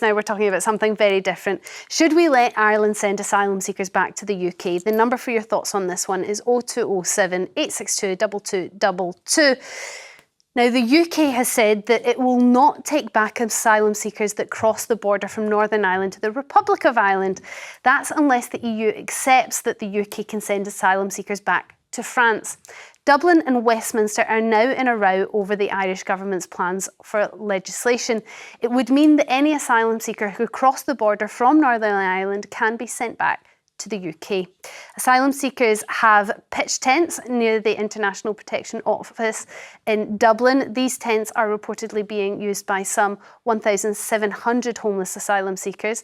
Now we're talking about something very different. Should we let Ireland send asylum seekers back to the UK? The number for your thoughts on this one is 0207 862 2222. Now, the UK has said that it will not take back asylum seekers that cross the border from Northern Ireland to the Republic of Ireland. That's unless the EU accepts that the UK can send asylum seekers back to France. Dublin and Westminster are now in a row over the Irish government's plans for legislation. It would mean that any asylum seeker who crossed the border from Northern Ireland can be sent back to the UK. Asylum seekers have pitched tents near the International Protection Office in Dublin. These tents are reportedly being used by some 1,700 homeless asylum seekers.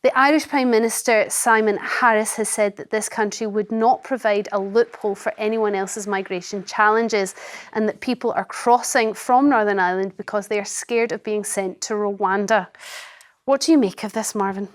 The Irish Prime Minister, Simon Harris, has said that this country would not provide a loophole for anyone else's migration challenges and that people are crossing from Northern Ireland because they are scared of being sent to Rwanda. What do you make of this, Marvyn?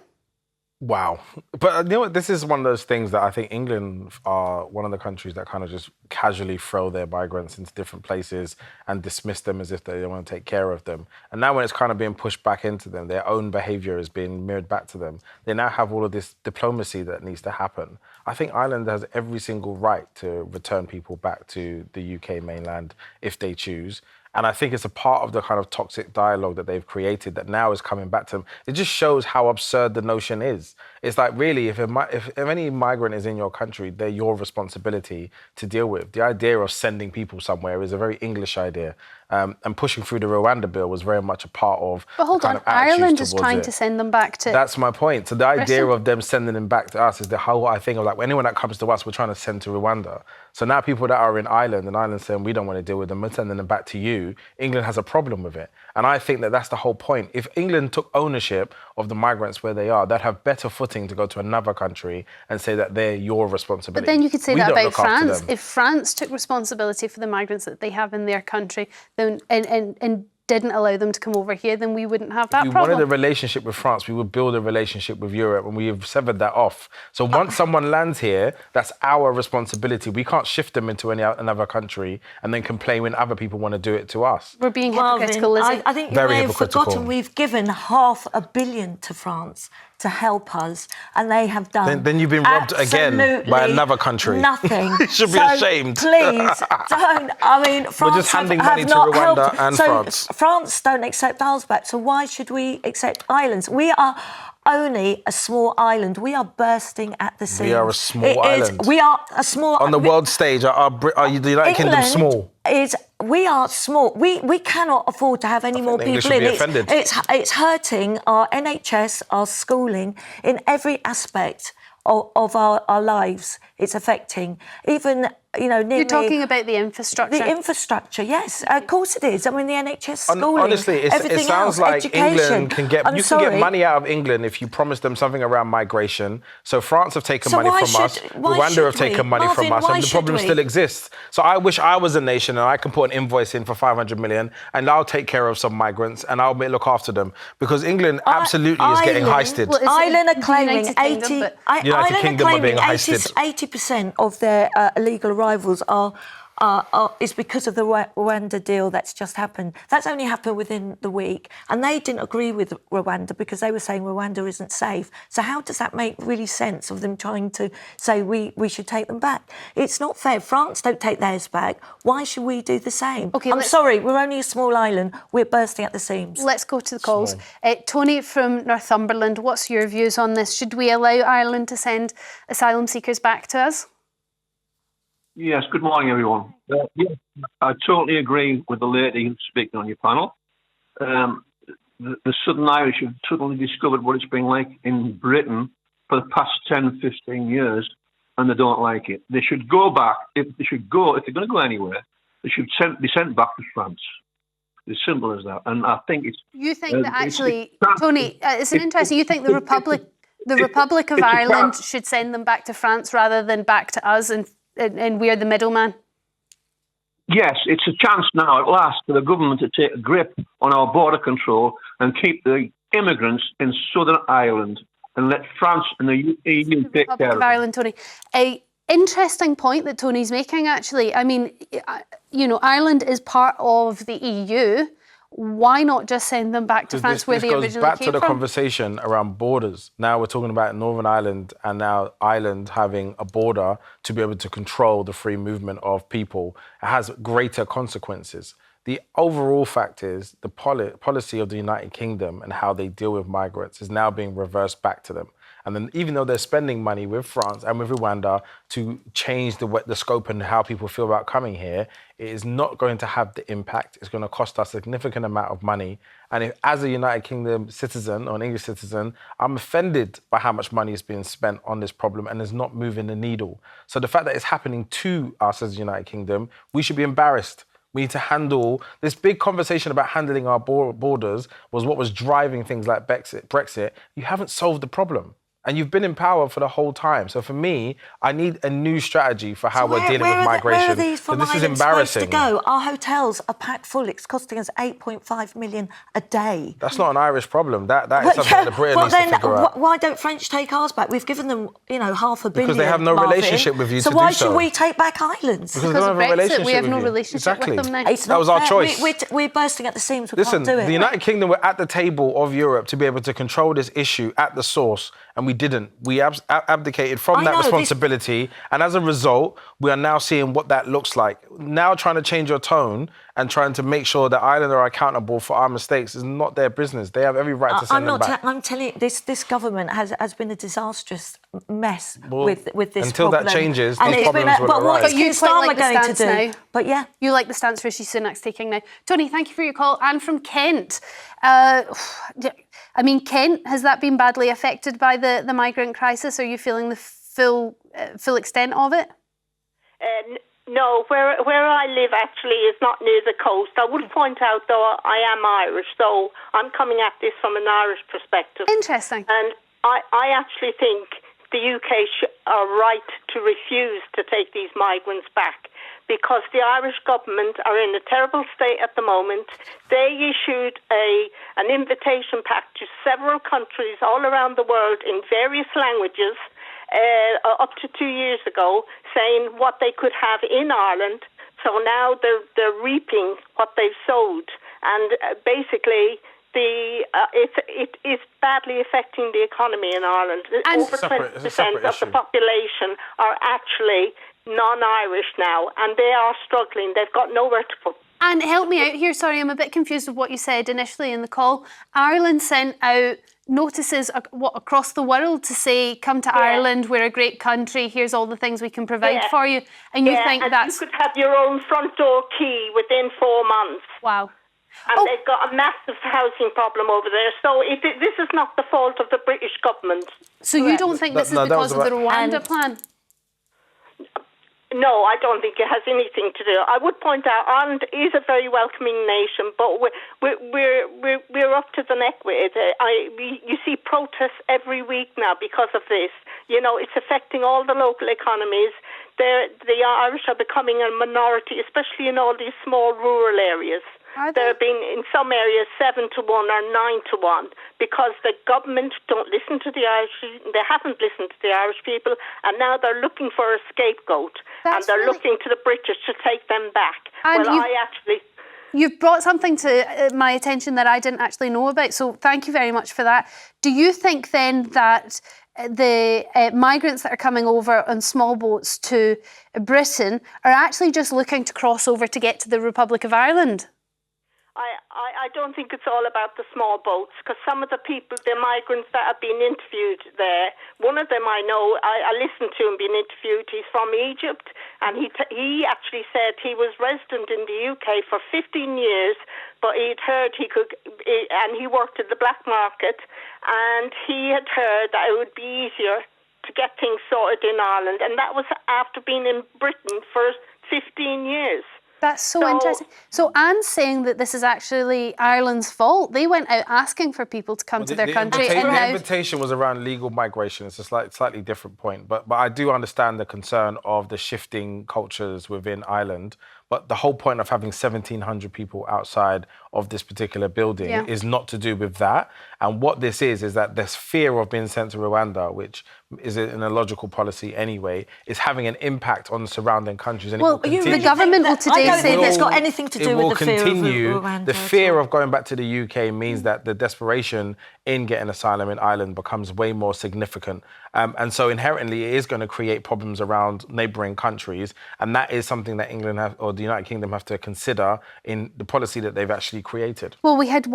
Wow. But you know what? This is one of those things that I think England are one of the countries that kind of just casually throw their migrants into different places and dismiss them as if they don't want to take care of them. And now when it's kind of being pushed back into them, their own behaviour is being mirrored back to them. They now have all of this diplomacy that needs to happen. I think Ireland has every single right to return people back to the UK mainland if they choose. And I think it's a part of the kind of toxic dialogue that they've created that now is coming back to them. It just shows how absurd the notion is. It's like, really, if any migrant is in your country, they're your responsibility to deal with. The idea of sending people somewhere is a very English idea. And pushing through the Rwanda bill was very much a part of. But hold on, Ireland is trying to send them back to. That's my point. So the idea of them sending them back to us is the whole thing of like, anyone that comes to us, we're trying to send to Rwanda. So now people that are in Ireland and Ireland saying we don't want to deal with them, we're sending them back to you. England has a problem with it. And I think that that's the whole point. If England took ownership of the migrants where they are, they'd have better footing to go to another country and say that they're your responsibility. But then you could say that about France. If France took responsibility for the migrants that they have in their country, then and didn't allow them to come over here, then we wouldn't have that problem. If we wanted a relationship with France, we would build a relationship with Europe, and we have severed that off. So once someone lands here, that's our responsibility. We can't shift them into another country and then complain when other people want to do it to us. We're being hypocritical, Lizzie. I think you may have forgotten we've given $500 million to France to help us, and they have done. Then you've been robbed again by another country. Nothing. You should be ashamed. Please don't. I mean, France We're just handing money to Rwanda and France. France don't accept ours back, so why should we accept Ireland's? We are only a small island. We are bursting at the seams. We are a small island. We are a small. On the world stage, are the United Kingdom small? We are small. We cannot afford to have any more people in. It's hurting our NHS, our schooling, in every aspect of our lives. It's affecting. Even, You're talking about the infrastructure? The infrastructure, yes. Of course it is. I mean, the NHS schooling, honestly, it sounds like education. England can get money out of England if you promise them something around migration. So France have taken money from us. Rwanda have taken money from us, and the problem still exists. So I wish I was a nation and I can put an invoice in for 500 million and I'll take care of some migrants and I'll look after them. Because England absolutely is getting heisted. Well, Ireland are claiming 80% of their illegal arrivals is because of the Rwanda deal that's just happened. That's only happened within the week. And they didn't agree with Rwanda because they were saying Rwanda isn't safe. So how does that make really sense of them trying to say we should take them back? It's not fair. France don't take theirs back. Why should we do the same? Okay, I'm sorry, we're only a small island. We're bursting at the seams. Let's go to the calls. Tony from Northumberland, what's your views on this? Should we allow Ireland to send asylum seekers back to us? Yes, good morning, everyone. Yes, I totally agree with the lady who's speaking on your panel. The Southern Irish have suddenly discovered what it's been like in Britain for the past 10, 15 years, and they don't like it. They should go back. If they're going to go anywhere, they should be sent back to France. As simple as that. And I think it's... You think that actually, Tony, it's an interesting... You think the Republic of Ireland should send them back to France rather than back to us and we're the middleman? Yes, it's a chance now at last for the government to take a grip on our border control and keep the immigrants in Southern Ireland and let France and the EU take care of it. Ireland, Tony. An interesting point that Tony's making, actually. I mean, Ireland is part of the EU. why not just send them back to France where they originally came from? This goes back to the conversation around borders. Now we're talking about Northern Ireland and now Ireland having a border to be able to control the free movement of people. It has greater consequences. The overall fact is the policy of the United Kingdom and how they deal with migrants is now being reversed back to them. And then even though they're spending money with France and with Rwanda to change the scope and how people feel about coming here, it is not going to have the impact. It's going to cost us a significant amount of money. And if, as a United Kingdom citizen or an English citizen, I'm offended by how much money is being spent on this problem and is not moving the needle. So the fact that it's happening to us as the United Kingdom, we should be embarrassed. We need to handle this big conversation about handling our borders was what was driving things like Brexit. You haven't solved the problem. And you've been in power for the whole time. So for me, I need a new strategy for how we're dealing with migration. Where are these from this is embarrassing. To go? Our hotels are packed full. It's costing us 8.5 million a day. That's not an Irish problem. That is something that Britain needs to figure out. Why don't French take ours back? We've given them, $500 million. Because they have no relationship with you to do so. So why should we take back islands? Because they don't have a relationship we have with no you. relationship with them now. That was our choice. We're bursting at the seams. We Listen, can't do it. the United Kingdom were at the table of Europe to be able to control this issue at the source, and we didn't. We abdicated from that responsibility, and as a result, we are now seeing what that looks like. Now trying to change your tone and trying to make sure that Ireland are accountable for our mistakes is not their business. They have every right to send them back. I'm telling you, this government has been a disastrous mess with this until problem. that changes, and these problems will arise. But you quite like the going stance to do? now. But yeah. You like the stance Rishi Sunak's taking now. Tony, thank you for your call. Anne from Kent. Kent, has that been badly affected by the migrant crisis? Are you feeling the full extent of it? No, where I live actually is not near the coast. I would point out, though, I am Irish, so I'm coming at this from an Irish perspective. Interesting. And I actually think the UK are right to refuse to take these migrants back, because the Irish government are in a terrible state at the moment. They issued an invitation pack to several countries all around the world in various languages up to 2 years ago, saying what they could have in Ireland. So now they're reaping what they've sowed, and basically it is badly affecting the economy in Ireland. And over 20% of the population are actually non-Irish now, and they are struggling. They've got nowhere to put. And help me out here, sorry, I'm a bit confused with what you said initially in the call. Ireland sent out notices across the world to say, come to Ireland, we're a great country, here's all the things we can provide for you. And you think and that's... you could have your own front door key within 4 months. Wow. And they've got a massive housing problem over there. So this is not the fault of the British government. So you don't think this is because of the Rwanda plan? No, I don't think it has anything to do. I would point out Ireland is a very welcoming nation, but we're up to the neck with it. You see protests every week now because of this. It's affecting all the local economies. The Irish are becoming a minority, especially in all these small rural areas. There have been, in some areas, 7-1 or 9-1, because the government don't listen to the Irish. They haven't listened to the Irish people, and now they're looking for a scapegoat, and they're looking to the British to take them back. And you've brought something to my attention that I didn't actually know about, so thank you very much for that. Do you think then that the migrants that are coming over on small boats to Britain are actually just looking to cross over to get to the Republic of Ireland? I don't think it's all about the small boats, because some of the migrants that have been interviewed there, one of them I know, I listened to him being interviewed. He's from Egypt, and he actually said he was resident in the UK for 15 years, but he'd heard and he worked at the black market, and he had heard that it would be easier to get things sorted in Ireland, and that was after being in Britain for 15 years. That's so interesting. So Anne's saying that this is actually Ireland's fault. They went out asking for people to come to their country. The invitation was around legal migration. It's a slightly different point. But I do understand the concern of the shifting cultures within Ireland. But the whole point of having 1,700 people outside of this particular building is not to do with that. And what this is that there's fear of being sent to Rwanda, which is it an illogical policy anyway, is having an impact on the surrounding countries. And Well, the government will today say that it's got anything to do with the fear of Rwanda. The fear of going back to the UK means that the desperation in getting asylum in Ireland becomes way more significant. And so inherently it is going to create problems around neighbouring countries. And that is something that England or the United Kingdom have to consider in the policy that they've actually created. Well, we had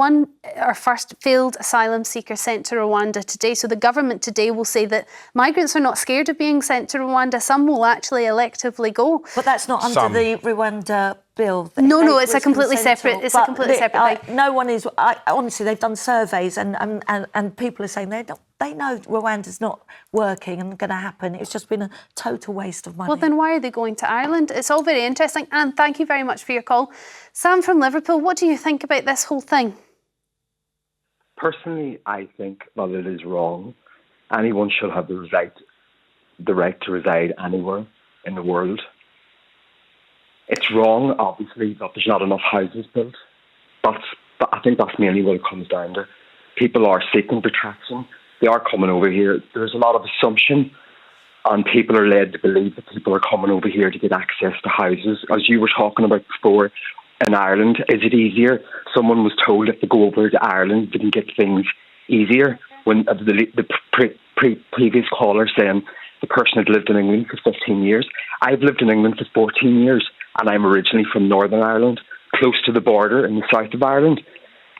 our first failed asylum seeker sent to Rwanda today. So the government today will say that migrants are not scared of being sent to Rwanda. Some will actually electively go. But that's not under the Rwanda bill. No, it's a completely separate. It's a completely separate thing. No one is. Honestly, they've done surveys, and people are saying they know Rwanda's not working and going to happen. It's just been a total waste of money. Well, then why are they going to Ireland? It's all very interesting. And thank you very much for your call, Sam from Liverpool. What do you think about this whole thing? Personally, I think that it is wrong. Anyone should have the right to reside anywhere in the world. It's wrong, obviously, that there's not enough houses built. But I think that's mainly what it comes down to. People are seeking protection. They are coming over here. There's a lot of assumption, and people are led to believe that people are coming over here to get access to houses. As you were talking about before, in Ireland, is it easier? Someone was told if they go over to Ireland, they can get things easier. When the previous caller saying the person had lived in England for 15 years. I've lived in England for 14 years, and I'm originally from Northern Ireland, close to the border in the south of Ireland.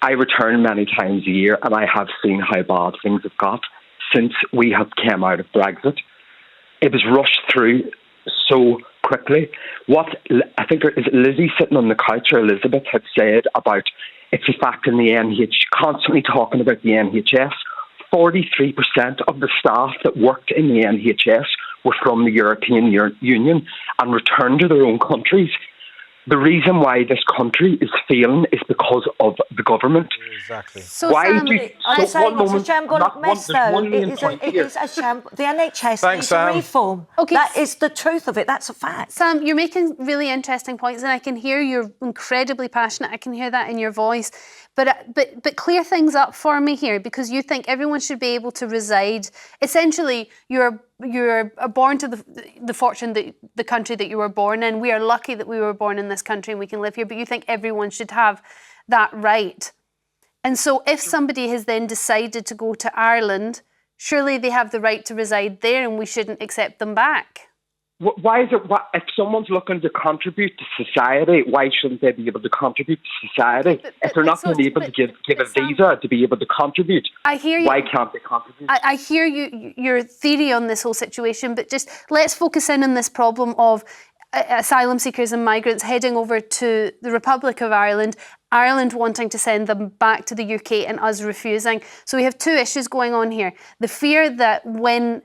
I return many times a year, and I have seen how bad things have got since we have come out of Brexit. It was rushed through so quickly. What I think is Lizzie sitting on the couch, or Elizabeth, had said about it's a fact in the constantly talking about the NHS. 43% of the staff that worked in the NHS were from the European Union and returned to their own countries. The reason why this country is failing is because of the government. Exactly. So why Sam, do you, I'm saying one it's a moment, shambolic mess, there's though. one main It point is a shambles. The NHS Thanks, needs Sam. a reform. Okay. That is the truth of it. That's a fact. Sam, you're making really interesting points, and I can hear you're incredibly passionate. I can hear that in your voice. But clear things up for me here, because you think everyone should be able to reside. Essentially, you're born to the fortune that the country that you were born in. We are lucky that we were born in this country and we can live here. But you think everyone should have that right. And so, if somebody has then decided to go to Ireland, surely they have the right to reside there, and we shouldn't accept them back. Why is it? If someone's looking to contribute to society, why shouldn't they be able to contribute to society? If they're not going to be able to give a visa to be able to contribute, I hear you. Why can't they contribute? I hear your theory on this whole situation, but just let's focus in on this problem of asylum seekers and migrants heading over to the Republic of Ireland, Ireland wanting to send them back to the UK and us refusing. So we have two issues going on here. The fear that when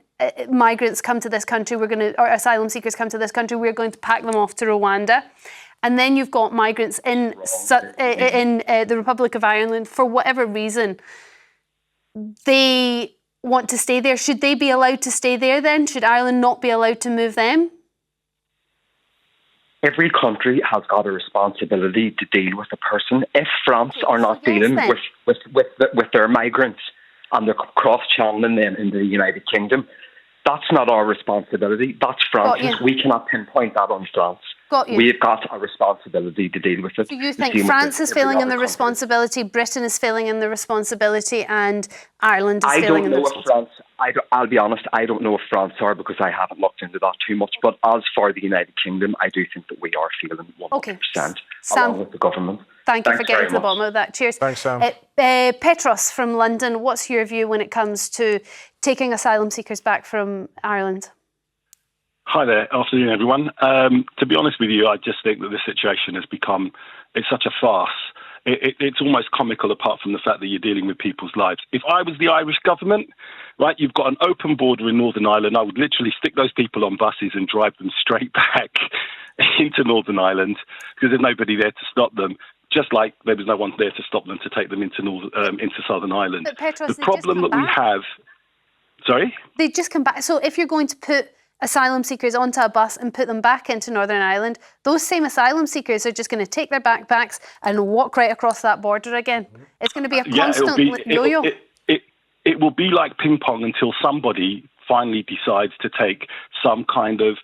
migrants come to this country, or asylum seekers come to this country, we're going to pack them off to Rwanda. And then you've got migrants in the Republic of Ireland, for whatever reason, they want to stay there. Should they be allowed to stay there then? Should Ireland not be allowed to move them? Every country has got a responsibility to deal with a person. If France are not dealing with their migrants and they're cross-channeling them into the United Kingdom, that's not our responsibility. That's France's. We cannot pinpoint that on France. We've got a responsibility to deal with it. Do you think France is failing in the responsibility, Britain is failing in the responsibility, and Ireland is failing in the responsibility? I'll be honest, I don't know if France are, because I haven't looked into that too much. But as for the United Kingdom, I do think that we are failing 100%, along with the government. Thank you for getting to the bottom of that. Cheers. Thanks, Sam. Petros from London, what's your view when it comes to taking asylum seekers back from Ireland? Hi there. Afternoon, everyone. To be honest with you, I just think that the situation has become, it's such a farce. It's almost comical, apart from the fact that you're dealing with people's lives. If I was the Irish government, right, you've got an open border in Northern Ireland, I would literally stick those people on buses and drive them straight back into Northern Ireland, because there's nobody there to stop them. Just like there was no one there to stop them to take them into Southern Ireland. But Petros, the problem that we have... Sorry? They just come back. So if you're going to put asylum seekers onto a bus and put them back into Northern Ireland, those same asylum seekers are just going to take their backpacks and walk right across that border again. It's going to be a constant yo-yo. It will be like ping pong until somebody finally decides to take some kind of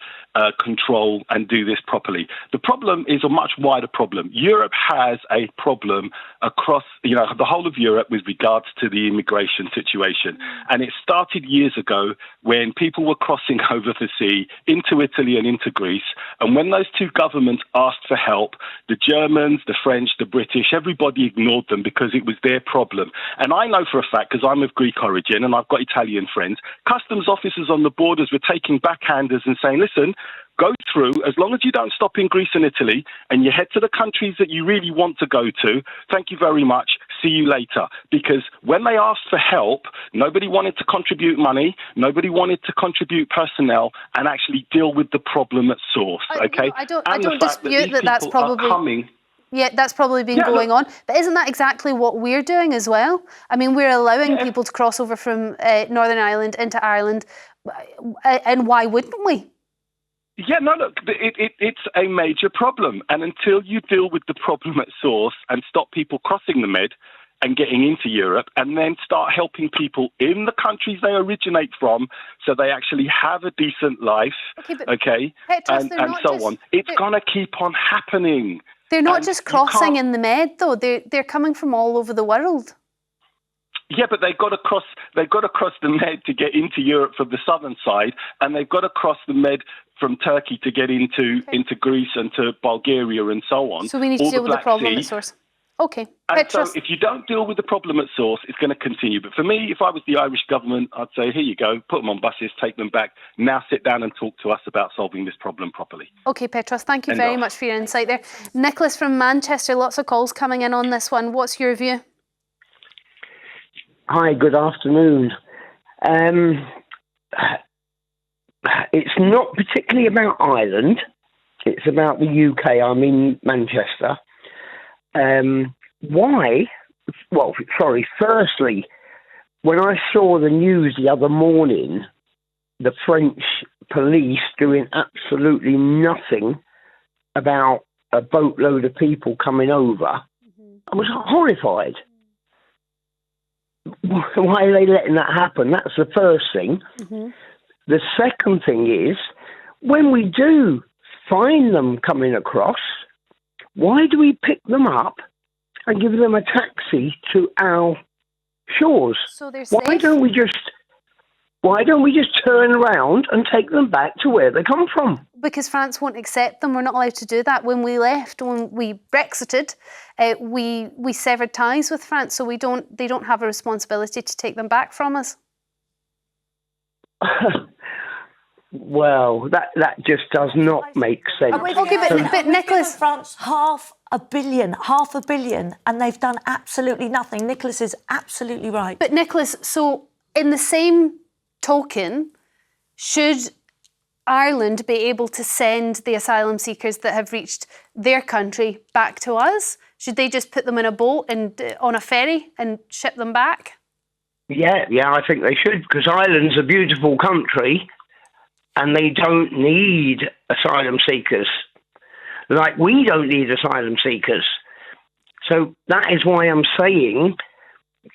control and do this properly. The problem is a much wider problem. Europe has a problem across, the whole of Europe with regards to the immigration situation. And it started years ago when people were crossing over the sea into Italy and into Greece. And when those two governments asked for help, the Germans, the French, the British, everybody ignored them because it was their problem. And I know for a fact, because I'm of Greek origin and I've got Italian friends, customs officers on the borders were taking backhanders and saying, listen, go through, as long as you don't stop in Greece and Italy and you head to the countries that you really want to go to, thank you very much, see you later. Because when they asked for help, nobody wanted to contribute money, nobody wanted to contribute personnel and actually deal with the problem at source, okay? I don't dispute that that's probably... Yeah, that's probably been going on. But isn't that exactly what we're doing as well? I mean, we're allowing people to cross over from Northern Ireland into Ireland. And why wouldn't we? Yeah, no, look, it's a major problem. And until you deal with the problem at source and stop people crossing the Med and getting into Europe and then start helping people in the countries they originate from so they actually have a decent life, Petros, and so on, it's going to keep on happening. They're not just crossing in the Med, though. They're coming from all over the world. Yeah, but they've got to cross the Med to get into Europe from the southern side, and they've got to cross the Med from Turkey to get into Greece and to Bulgaria and so on. So we need to deal with the problem at source. Okay. And Petros. so if you don't deal with the problem at source, it's going to continue. But for me, if I was the Irish government, I'd say, here you go, put them on buses, take them back. Now sit down and talk to us about solving this problem properly. Okay, Petros, thank you very much for your insight there. Nicholas from Manchester, lots of calls coming in on this one. What's your view? Hi, good afternoon. It's not particularly about Ireland. It's about the UK. I'm in Manchester. Firstly, when I saw the news the other morning, the French police doing absolutely nothing about a boatload of people coming over, I was horrified. Why are they letting that happen? That's the first thing. The second thing is, when we do find them coming across, why do we pick them up and give them a taxi to our shores? So they're Why don't we just turn around and take them back to where they come from? Because France won't accept them. We're not allowed to do that. When we left, when we Brexited, we severed ties with France, so they don't have a responsibility to take them back from us. Well, that just does not make sense. But Nicholas, France half a billion, and they've done absolutely nothing. Nicholas is absolutely right. But Nicholas, so in the same token, should Ireland be able to send the asylum seekers that have reached their country back to us? Should they just put them in a boat and on a ferry and ship them back? Yeah, I think they should, because Ireland's a beautiful country and they don't need asylum seekers. Like we don't need asylum seekers. So that is why I'm saying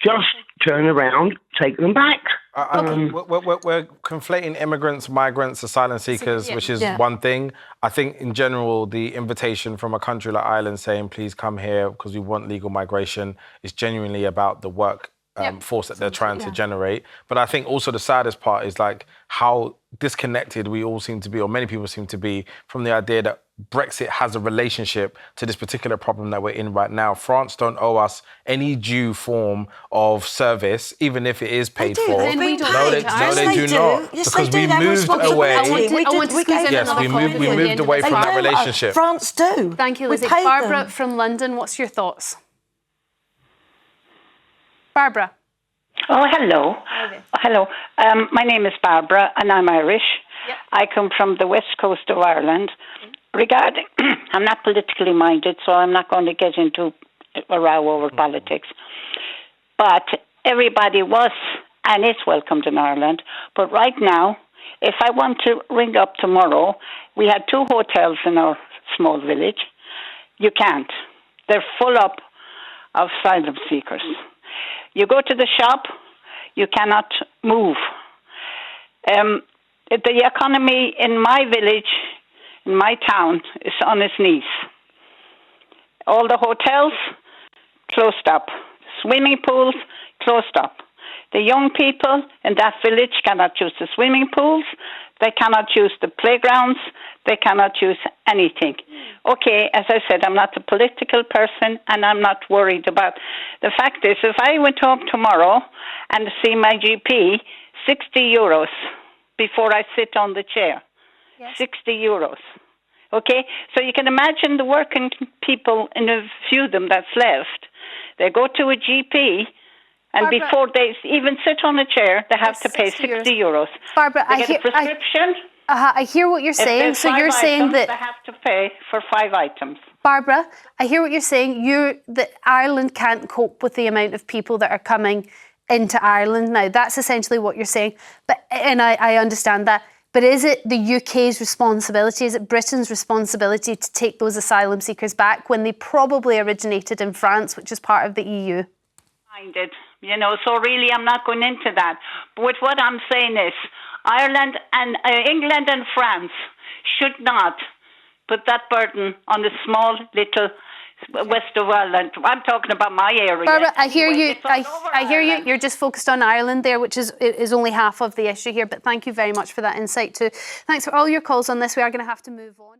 just turn around, take them back. We're conflating immigrants, migrants, asylum seekers, which is one thing. I think in general, the invitation from a country like Ireland saying, please come here because we want legal migration is genuinely about the work force that they're trying to generate. But I think also the saddest part is like how disconnected we all seem to be, or many people seem to be, from the idea that Brexit has a relationship to this particular problem that we're in right now. France don't owe us any due form of service, even if it is paid for. No, they do not. Yes, because we moved away. We moved away from that relationship. France do. Thank you, Lizzie. Barbara from London, what's your thoughts? Barbara. Oh, hello. Hello. My name is Barbara and I'm Irish. Yep. I come from the west coast of Ireland. Regarding, I'm not politically minded, so I'm not going to get into a row over politics. But everybody was and is welcomed in Ireland. But right now, if I want to ring up tomorrow, we had 2 hotels in our small village. You can't. They're full up of asylum seekers. You go to the shop, you cannot move. The economy in my village, in my town, is on its knees. All the hotels closed up. Swimming pools closed up. The young people in that village cannot use the swimming pools. They cannot use the playgrounds. They cannot use anything. Okay, as I said, I'm not a political person and I'm not worried about. The fact is, if I went home tomorrow and see my GP, 60 euros before I sit on the chair. Yes. 60 euros. Okay, so you can imagine the working people in a few of them that's left. They go to a GP, and Barbara, before they even sit on a chair, they have to pay 60 euros. Barbara, they get a prescription. I hear what you're saying. So you're saying that they have to pay for 5 items. Barbara, I hear what you're saying. That Ireland can't cope with the amount of people that are coming into Ireland now. That's essentially what you're saying. And I understand that. But is it the UK's responsibility, is it Britain's responsibility to take those asylum seekers back when they probably originated in France, which is part of the EU? Minded, so really I'm not going into that. But what I'm saying is Ireland and England and France should not put that burden on the small little west of Ireland. I'm talking about my area. Barbara, I hear you. I hear you. You're just focused on Ireland there, which is only half of the issue here. But thank you very much for that insight too. Thanks for all your calls on this. We are going to have to move on.